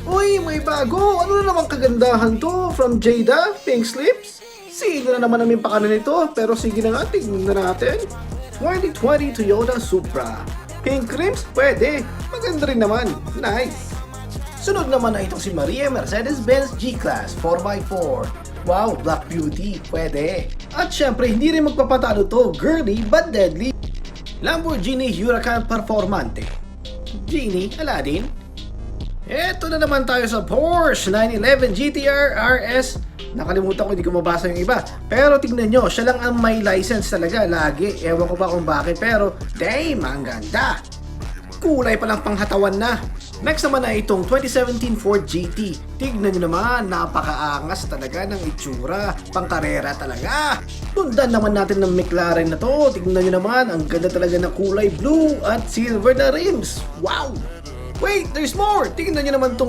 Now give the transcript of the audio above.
Uy, may bago! Ano na naman kagandahan to? From Jada, Pink Slips? Sino na naman namin pakanan nito? Pero sige na nga, tignan na natin. 2020 Toyota Supra. Pink rims? Pwede. Maganda rin naman. Nice. Sunod naman na itong si Maria Mercedes-Benz G-Class 4x4. Wow, Black Beauty. Pwede. At syempre, hindi rin magpapatalo to. Girly but deadly. Lamborghini Huracan Performante. Genie, Aladdin. Eto na naman tayo sa Porsche 911 GTR RS. Nakalimutan ko, hindi ko mabasa yung iba. Pero tignan nyo, siya lang ang may license talaga lagi. Ewan ko ba kung bakit, pero damn, ang ganda. Kulay pa lang panghatawan na. Next naman na itong 2017 Ford GT. Tignan nyo naman, napakaangas talaga ng itsura. Pangkarera talaga. Tundan naman natin ng McLaren na to. Tignan nyo naman, ang ganda talaga ng kulay blue at silver na rims. Wow! Wait, there's more! Tignan nyo naman tong